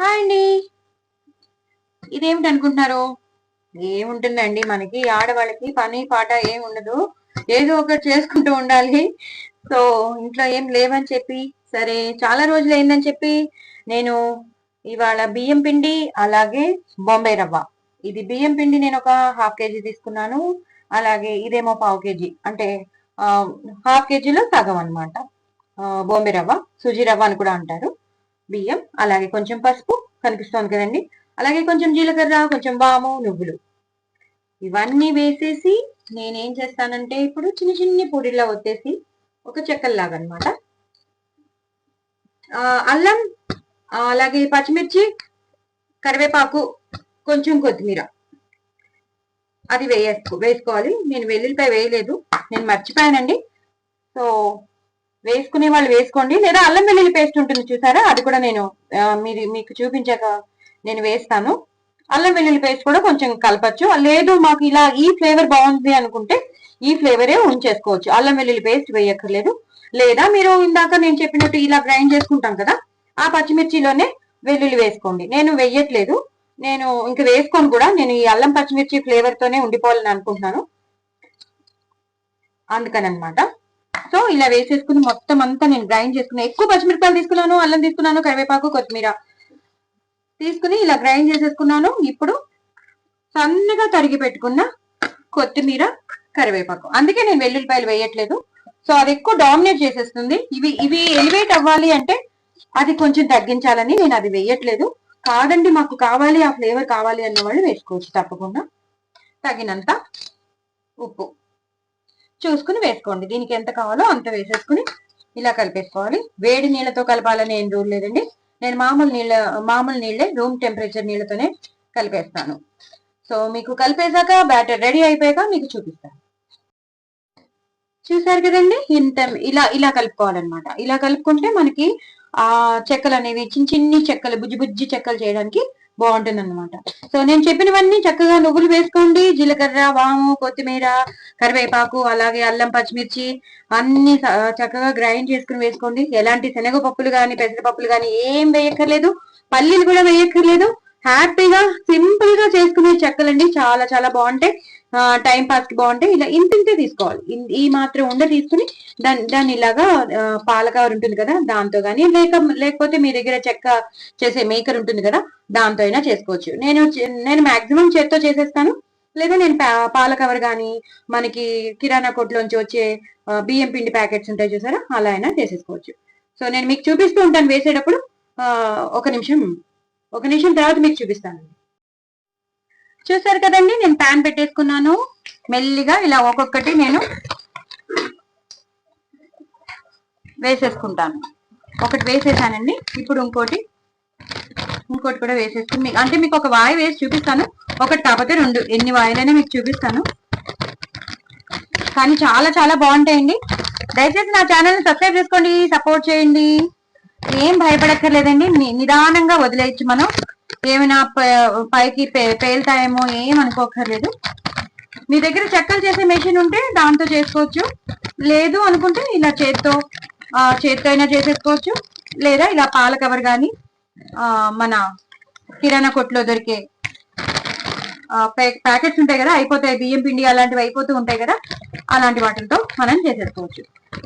Hi అండి. ఇదేమిటి అనుకుంటున్నారు? ఏముంటుందండి, మనకి ఆడవాళ్ళకి పని పాట ఏం ఉండదు. ఏదో ఒకటి చేసుకుంటూ ఉండాలి. సో ఇంట్లో ఏం లేవని చెప్పి, సరే చాలా రోజులు అయిందని చెప్పి నేను ఇవాళ బియ్యం పిండి అలాగే బొంబాయి రవ్వ. ఇది బియ్యం పిండి నేను ఒక హాఫ్ కేజీ తీసుకున్నాను. అలాగే ఇదేమో పావు కేజీ, అంటే హాఫ్ కేజీలో సగం అనమాట. బొంబాయి రవ్వ, సుజీ రవ్వ అని కూడా అంటారు. బియ్యం, అలాగే కొంచెం పసుపు కనిపిస్తోంది కదండి. అలాగే కొంచెం జీలకర్ర, కొంచెం వాము, నువ్వులు, ఇవన్నీ వేసేసి నేనేం చేస్తానంటే ఇప్పుడు చిన్న చిన్ని పొడిలా వచ్చేసి ఒక చెక్కల్లాగా అనమాట. అల్లం, అలాగే పచ్చిమిర్చి, కరివేపాకు, కొంచెం కొత్తిమీర అది వేసుకోవాలి. నేను వెల్లుల్లిపాయ వేయలేదు, నేను మర్చిపోయానండి. సో వేసుకునే వాళ్ళు వేసుకోండి, లేదా అల్లం వెల్లుల్లి పేస్ట్ ఉంటుంది చూసారా, అది కూడా నేను మీకు చూపించాక నేను వేస్తాను. అల్లం వెల్లుల్లి పేస్ట్ కూడా కొంచెం కలపచ్చు. లేదు మాకు ఇలా ఈ ఫ్లేవర్ బాగుంది అనుకుంటే ఈ ఫ్లేవరే ఉంచేసుకోవచ్చు, అల్లం వెల్లుల్లి పేస్ట్ వేయక్కర్లేదు. లేదా మీరు ఇందాక నేను చెప్పినట్టు ఇలా గ్రైండ్ చేసుకుంటాం కదా, ఆ పచ్చిమిర్చిలోనే వెల్లుల్లి వేసుకోండి. నేను వెయ్యట్లేదు, నేను ఇంకా వేసుకోను కూడా. నేను ఈ అల్లం పచ్చిమిర్చి ఫ్లేవర్ తోనే ఉండిపోవాలని అనుకుంటున్నాను, అందుకని అనమాట. సో ఇలా వేసేసుకుని మొత్తం అంతా నేను గ్రైండ్ చేసుకున్నాను. ఎక్కువ పచ్చిమిరపకాయలు తీసుకున్నాను, అల్లం తీసుకున్నాను, కరివేపాకు, కొత్తిమీర తీసుకుని ఇలా గ్రైండ్ చేసేసుకున్నాను. ఇప్పుడు సన్నగా తరిగి పెట్టుకున్న కొత్తిమీర, కరివేపాకు, అందుకే నేను వెల్లుల్లిపాయలు వేయట్లేదు. సో అది ఎక్కువ డామినేట్ చేసేస్తుంది. ఇవి ఎలివేట్ అవ్వాలి అంటే అది కొంచెం తగ్గించాలని నేను అది వేయట్లేదు. కాదండి మాకు కావాలి, ఆ ఫ్లేవర్ కావాలి అన్న వాళ్ళు వేసుకోవచ్చు తప్పకుండా. తగినంత ఉప్పు చూసుకుని వేసుకోండి, దీనికి ఎంత కావాలో అంత వేసేసుకుని ఇలా కలిపేసుకోవాలి. వేడి నీళ్ళతో కలపాలని ఏం రూల్ లేదండి. నేను మామూలు నీళ్ళే, రూమ్ టెంపరేచర్ నీళ్ళతోనే కలిపేస్తాను. సో మీకు కలిపేసాక బ్యాటర్ రెడీ అయిపోయాక మీకు చూపిస్తాను. చూసారు కదండి, ఇంత ఇలా ఇలా కలుపుకోవాలన్నమాట. ఇలా కలుపుకుంటే మనకి ఆ చెక్కలు అనేవి చిన్న చిన్ని చెక్కలు, బుజ్జి బుజ్జి చెక్కలు చేయడానికి బాగుంటుంది అనమాట. సో నేను చెప్పినవన్నీ చక్కగా నువ్వులు వేసుకోండి, జీలకర్ర, వాము, కొత్తిమీర, కరివేపాకు, అలాగే అల్లం, పచ్చిమిర్చి అన్ని చక్కగా గ్రైండ్ చేసుకుని వేసుకోండి. ఎలాంటి శనగపప్పులు కానీ పెసరపప్పులు కానీ ఏం వేయక్కర్లేదు, పల్లీలు కూడా వేయక్కర్లేదు. హ్యాపీగా సింపుల్ గా చేసుకునే చెక్కలండి, చాలా చాలా బాగుంటాయి. టైం పాస్ కి బాగుంటాయి. ఇలా ఇంతింతే తీసుకోవాలి, ఈ మాత్రం ఉండ తీసుకుని దాన్ని ఇలాగా పాల కవర్ ఉంటుంది కదా దాంతో గానీ, లేకపోతే మీ దగ్గర చెక్క చేసే మేకర్ ఉంటుంది కదా దాంతో అయినా చేసుకోవచ్చు. నేను మాక్సిమం చేత్తో చేసేస్తాను, లేదా నేను పాల కవర్ కానీ మనకి కిరాణా కొట్లోంచి వచ్చే బియ్యం పిండి ప్యాకెట్స్ ఉంటాయి చూసారా, అలా అయినా చేసేసుకోవచ్చు. సో నేను మీకు చూపిస్తూ ఉంటాను వేసేటప్పుడు. ఒక నిమిషం తర్వాత మీకు చూపిస్తాను. చూసారు కదండి, నేను ప్యాన్ పెట్టేసుకున్నాను. మెల్లిగా ఇలా ఒక్కొక్కటి నేను వేసేసుకుంటాను. ఒకటి వేసేసానండి, ఇప్పుడు ఇంకోటి కూడా వేసేసుకుని అంటే మీకు ఒక వాయి వేసి చూపిస్తాను. ఒకటి కాకపోతే రెండు, ఎన్ని వాయిలైనా మీకు చూపిస్తాను. కానీ చాలా చాలా బాగుంటాయండి. దయచేసి నా ఛానల్ని సబ్స్క్రైబ్ చేసుకోండి, సపోర్ట్ చేయండి. ఏం భయపడక్కర్లేదండి, నిదానంగా వదిలేయచ్చు. మనం ఏమైనా పైకి పేలుతాయేమో ఏం అనుకోకర్లేదు. మీ దగ్గర చెక్కలు చేసే మెషిన్ ఉంటే దాంతో చేసుకోవచ్చు, లేదు అనుకుంటే ఇలా చేత్తో అయినా చేసేసుకోవచ్చు. లేదా ఇలా పాల కవర్ కానీ మన కిరాణా కొట్లో దొరికే ప్యాకెట్స్ ఉంటాయి కదా, అయిపోతాయి, బియ్యం పిండి అలాంటివి అయిపోతూ ఉంటాయి కదా, అలాంటి వాటితో మనం చేసేసుకోవచ్చు.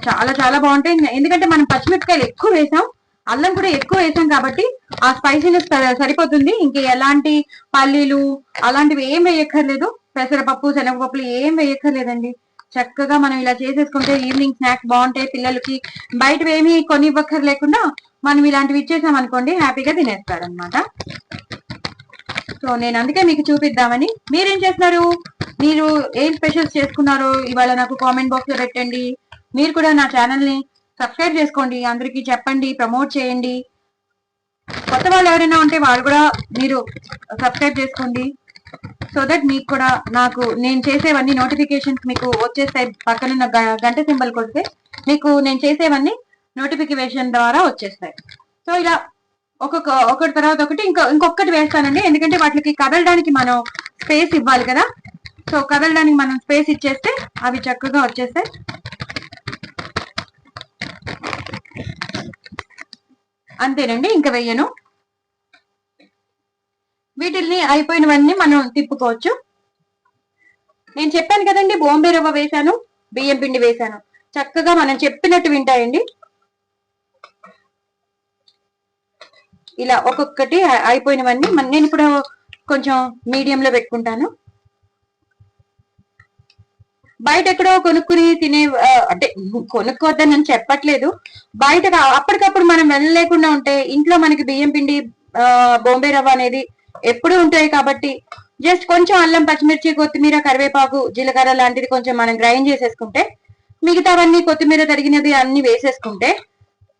చాలా చాలా బాగుంటాయి. ఎందుకంటే మనం పచ్చిమిరపకాయలు ఎక్కువ వేసాం, అల్లం కూడా ఎక్కువ వేసాం కాబట్టి ఆ స్పైసీనెస్ సరిపోతుంది. ఇంక ఎలాంటి పల్లీలు అలాంటివి ఏం వేయక్కర్లేదు, పెసరపప్పు, శనగపప్పులు ఏం వేయక్కర్లేదండి. చక్కగా మనం ఇలా చేసేసుకుంటే ఈవినింగ్ స్నాక్స్ బాగుంటాయి. పిల్లలకి బయటవి ఏమి కొని ఇవ్వక్కర్లేకుండా మనం ఇలాంటివి ఇచ్చేసాం అనుకోండి, హ్యాపీగా తినేస్తారు అనమాట. సో నేను అందుకే మీకు చూపిద్దామని. మీరేం చేస్తున్నారు? మీరు ఏం స్పెషల్స్ చేసుకున్నారో ఇవాళ నాకు కామెంట్ బాక్స్ లో పెట్టండి. మీరు కూడా నా ఛానల్ ని సబ్స్క్రైబ్ చేసుకోండి, అందరికీ చెప్పండి, ప్రమోట్ చేయండి. కొత్త వాళ్ళు ఎవరైనా ఉంటే వాళ్ళు కూడా మీరు సబ్స్క్రైబ్ చేసుకోండి. సో దట్ మీకు కూడా నేను చేసేవన్నీ నోటిఫికేషన్స్ మీకు వచ్చేస్తాయి. పక్కనున్న గంట సింబల్ కొడితే మీకు నేను చేసేవన్నీ నోటిఫికేషన్ ద్వారా వచ్చేస్తాయి. సో ఇలా ఒకటి తర్వాత ఒకటి ఇంకొకటి వేస్తానండి, ఎందుకంటే వాటికి కదలడానికి మనం స్పేస్ ఇవ్వాలి కదా. సో కదలడానికి మనం స్పేస్ ఇచ్చేస్తే అవి చక్కగా వచ్చేస్తాయి. అంతేనండి, ఇంకా వెయ్యను. వీటిల్ని అయిపోయినవన్నీ మనం తిప్పుకోవచ్చు. నేను చెప్పాను కదండి, బాంబే రవ్వ వేసాను, బియ్యం పిండి వేసాను, చక్కగా మనం చెప్పినట్టు వింటాయండి. ఇలా ఒక్కొక్కటి అయిపోయినవన్నీ నేను ఇప్పుడు కొంచెం మీడియంలో పెట్టుకుంటాను. బయట ఎక్కడో కొనుక్కుని తినే అంటే కొనుక్కోవద్దని నేను చెప్పట్లేదు, బయట అప్పటికప్పుడు మనం వెళ్ళలేకుండా ఉంటే ఇంట్లో మనకి బియ్యం పిండి బాంబే రవ్వ అనేది ఎప్పుడు ఉంటాయి కాబట్టి జస్ట్ కొంచెం అల్లం, పచ్చిమిర్చి, కొత్తిమీర, కరివేపాకు, జీలకర్ర లాంటిది కొంచెం మనం గ్రైండ్ చేసేసుకుంటే, మిగతావన్నీ కొత్తిమీర తరిగినది అన్ని వేసేసుకుంటే,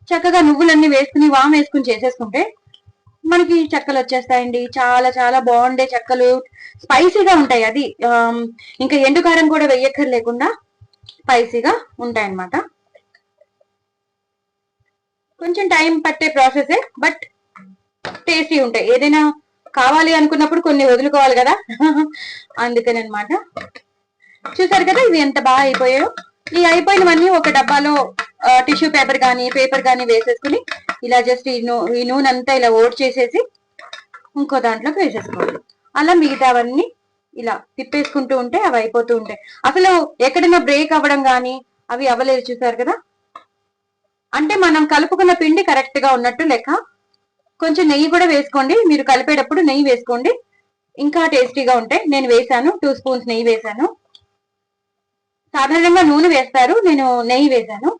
చక్కగా నువ్వులన్నీ వేసుకుని వామ్ వేసుకుని చేసేసుకుంటే మనకి చెక్కలు వచ్చేస్తాయండి. చాలా చాలా బాగుండే చెక్కలు, స్పైసీగా ఉంటాయి. అది ఇంకా ఎండుకారం కూడా వేయక్కర్లేకుండా స్పైసీగా ఉంటాయి అన్నమాట. కొంచెం టైం పట్టే ప్రాసెసే, బట్ టేస్టీ ఉంటాయి. ఏదైనా కావాలి అనుకున్నప్పుడు కొన్ని వదులుకోవాలి కదా, అందుకని అనమాట. చూసారు కదా ఇవి ఎంత బాగా అయిపోయాయో. ఈ అయిపోయినవన్నీ ఒక డబ్బాలో టిష్యూ పేపర్ కానీ వేసేసుకుని ఇలా జస్ట్ ఈ నూనె అంతా ఇలా ఓట్ చేసేసి ఇంకో దాంట్లోకి వేసేసుకోవాలి. అలా మిగతావన్నీ ఇలా తిప్పేసుకుంటూ ఉంటే అవి అయిపోతూ ఉంటాయి. అసలు ఎక్కడైనా బ్రేక్ అవ్వడం కానీ అవి అవ్వలేదు. చూసారు కదా, అంటే మనం కలుపుకున్న పిండి కరెక్ట్ గా ఉన్నట్టు లెక్క. కొంచెం నెయ్యి కూడా వేసుకోండి, మీరు కలిపేటప్పుడు నెయ్యి వేసుకోండి, ఇంకా టేస్టీగా ఉంటాయి. నేను వేసాను 2 స్పూన్స్ నెయ్యి వేసాను. సాధారణంగా నూనె వేస్తారు, నేను నెయ్యి వేసాను.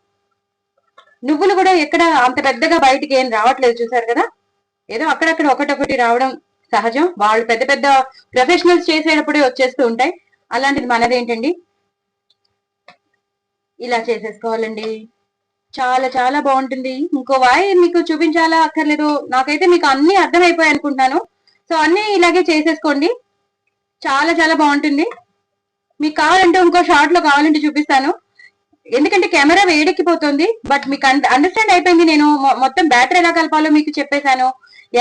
నువ్వులు కూడా ఎక్కడ అంత పెద్దగా బయటికి ఏం రావట్లేదు. చూసారు కదా, ఏదో అక్కడక్కడ ఒకటొకటి రావడం సహజం. వాళ్ళు పెద్ద పెద్ద ప్రొఫెషనల్స్ చేసేటప్పుడే వచ్చేస్తూ ఉంటాయి. అలాంటిది మనదేంటండి. ఇలా చేసేసుకోవాలండి, చాలా చాలా బాగుంటుంది. ఇంకో వాయి మీకు చూపించాలా అక్కర్లేదు, నాకైతే మీకు అన్ని అర్థమైపోయాయి అనుకుంటున్నాను. సో అన్ని ఇలాగే చేసేసుకోండి, చాలా చాలా బాగుంటుంది. మీకు కావాలంటే ఇంకో షార్ట్ లో కావాలంటే చూపిస్తాను, ఎందుకంటే కెమెరా వేడెక్కిపోతుంది. బట్ మీకు అండర్స్టాండ్ అయిపోయింది. నేను మొత్తం బ్యాటర్ ఎలా కలపాలో మీకు చెప్పేశాను,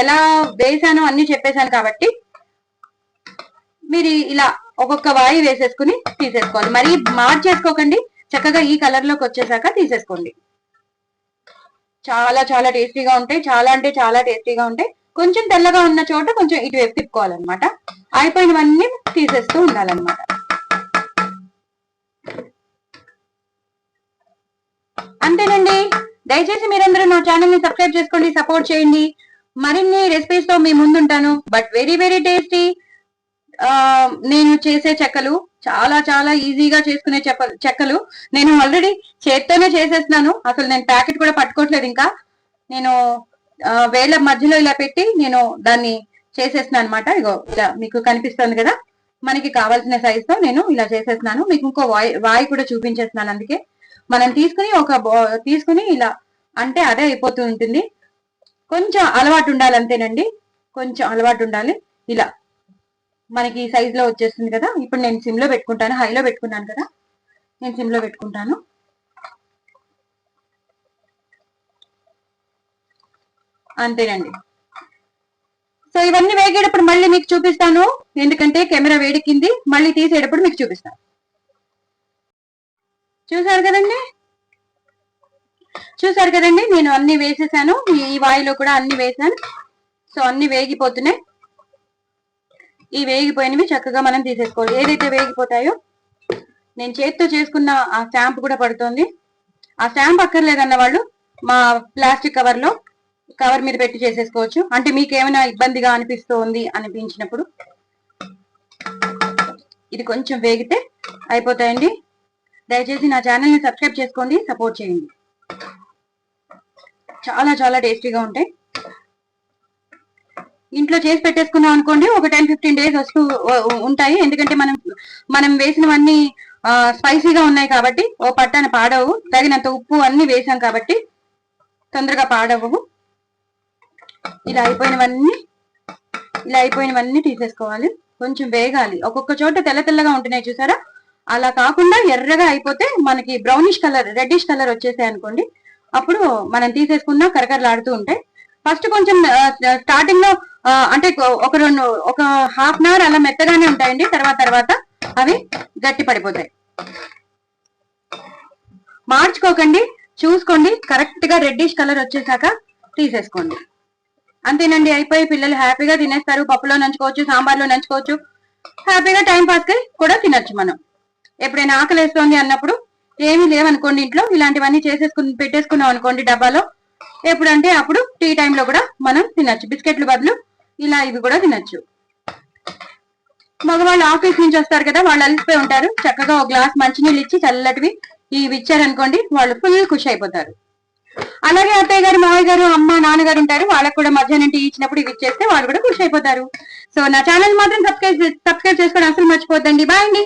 ఎలా వేసానో అన్ని చెప్పేశాను. కాబట్టి మీరు ఇలా ఒక్కొక్క వాయి వేసేసుకుని తీసేసుకోవాలి. మరి మార్చేసుకోకండి, చక్కగా ఈ కలర్ లోకి వచ్చేసాక తీసేసుకోండి. చాలా చాలా టేస్టీగా ఉంటాయి, చాలా అంటే చాలా టేస్టీగా ఉంటాయి. కొంచెం తెల్లగా ఉన్న చోట కొంచెం ఇటువైపు తిప్పుకోవాలన్నమాట. అయిపోయినవన్నీ తీసేస్తూ ఉండాలన్నమాట. అంతేనండి. దయచేసి మీరందరూ నా ఛానల్ ని సబ్స్క్రైబ్ చేసుకోండి, సపోర్ట్ చేయండి. మరిన్ని రెసిపీస్ తో మీ ముందుంటాను. But very very tasty. నేను చేసే చెక్కలు చాలా చాలా ఈజీగా చేసుకునే చెక్కలు. నేను ఆల్రెడీ చేత్తోనే చేసేస్తున్నాను, అసలు నేను ప్యాకెట్ కూడా పట్టుకోవట్లేదు. ఇంకా నేను వేళ్ల మధ్యలో ఇలా పెట్టి నేను దాన్ని చేసేస్తున్నాను అనమాట. ఇగో ఇలా మీకు కనిపిస్తుంది కదా, మనకి కావాల్సిన సైజ్ తో నేను ఇలా చేసేస్తున్నాను. మీకు ఇంకో వాయి కూడా చూపించేస్తున్నాను. అందుకే మనం తీసుకుని ఇలా అంటే అదే అయిపోతూ ఉంటుంది. కొంచెం అలవాటు ఉండాలి అంతేనండి, కొంచెం అలవాటు ఉండాలి. ఇలా మనకి ఈ సైజ్ లో వచ్చేస్తుంది కదా. ఇప్పుడు నేను సిమ్ లో పెట్టుకుంటాను, హైలో పెట్టుకున్నాను కదా, నేను సిమ్ లో పెట్టుకుంటాను. అంతేనండి. సో ఇవన్నీ వేగేటప్పుడు మళ్ళీ మీకు చూపిస్తాను, ఎందుకంటే కెమెరా వేడెక్కింది. మళ్ళీ తీసేటప్పుడు మీకు చూపిస్తాను. చూసారు కదండి, నేను అన్ని వేసేసాను. ఈ వాయిలో కూడా అన్ని వేసాను. సో అన్ని వేగిపోతున్నాయి. ఈ వేగిపోయినవి చక్కగా మనం తీసేసుకోవాలి. ఏదైతే వేగిపోతాయో, నేను చేతితో చేసుకున్న ఆ స్టాంప్ కూడా పడుతుంది. ఆ స్టాంప్ అక్కర్లేదన్న వాళ్ళు మా ప్లాస్టిక్ కవర్ మీద పెట్టి చేసేసుకోవచ్చు. అంటే మీకు ఏమైనా ఇబ్బందిగా అనిపించినప్పుడు ఇది కొంచెం వేగితే అయిపోతాయండి. దయచేసి నా ఛానల్ ని సబ్స్క్రైబ్ చేసుకోండి, సపోర్ట్ చేయండి. చాలా చాలా టేస్టీగా ఉంటాయి. ఇంట్లో చేసి పెట్టేసుకున్నాం అనుకోండి, ఒక 10-15 డేస్ వస్తూ ఉంటాయి. ఎందుకంటే మనం వేసినవన్నీ స్పైసీగా ఉన్నాయి కాబట్టి ఓ పట్టాన పాడవు. తగినంత ఉప్పు అన్ని వేసాం కాబట్టి తొందరగా పాడవు. ఇలా అయిపోయినవన్నీ తీసేసుకోవాలి. కొంచెం వేగాలి. ఒక్కొక్క చోట తెల్ల తెల్లగా ఉంటున్నాయి చూసారా, అలా కాకుండా ఎర్రగా అయిపోతే మనకి బ్రౌనిష్ కలర్, రెడ్డిష్ కలర్ వచ్చేసాయి అనుకోండి, అప్పుడు మనం తీసేసుకున్నా కరకరలాడుతూ ఉంటాయి. ఫస్ట్ కొంచెం స్టార్టింగ్ లో అంటే ఒక హాఫ్ అన్ అవర్ అలా మెత్తగానే ఉంటాయండి. తర్వాత అవి గట్టి పడిపోతాయి. మార్చుకోకండి, చూసుకోండి. కరెక్ట్ గా రెడ్డిష్ కలర్ వచ్చేసాక తీసేసుకోండి. అంతేనండి, అయిపోయి పిల్లలు హ్యాపీగా తినేస్తారు. పప్పులో నంచుకోవచ్చు, సాంబార్లో నంచుకోవచ్చు, హ్యాపీగా టైం పాస్ కి కూడా తినొచ్చు. మనం ఎప్పుడైనా ఆకలి వేస్తోంది అన్నప్పుడు ఏమీ లేవనుకోండి ఇంట్లో, ఇలాంటివన్నీ చేసేసుకుని పెట్టేసుకున్నాం అనుకోండి డబ్బాలో, ఎప్పుడంటే అప్పుడు టీ టైంలో కూడా మనం తినొచ్చు. బిస్కెట్లు బదులు ఇలా ఇవి కూడా తినొచ్చు. మగవాళ్ళు ఆఫీస్ నుంచి వస్తారు కదా, వాళ్ళు అలిసిపోయి ఉంటారు, చక్కగా ఒక గ్లాస్ మంచినీళ్ళు ఇచ్చి చల్లటివి ఇవి ఇచ్చారనుకోండి, వాళ్ళు ఫుల్ ఖుషి అయిపోతారు. అలాగే అత్తయ్య గారు, మావయ్య గారు, అమ్మ, నాన్నగారు ఉంటారు, వాళ్ళకు కూడా మధ్యాహ్నం టీ ఇచ్చినప్పుడు ఇవి ఇచ్చేస్తే వాళ్ళు కూడా ఖుషి అయిపోతారు. సో నా ఛానల్ మాత్రం సబ్స్క్రైబ్ చేసుకోవడం అసలు మర్చిపోద్దండి. బాయ్ అండి.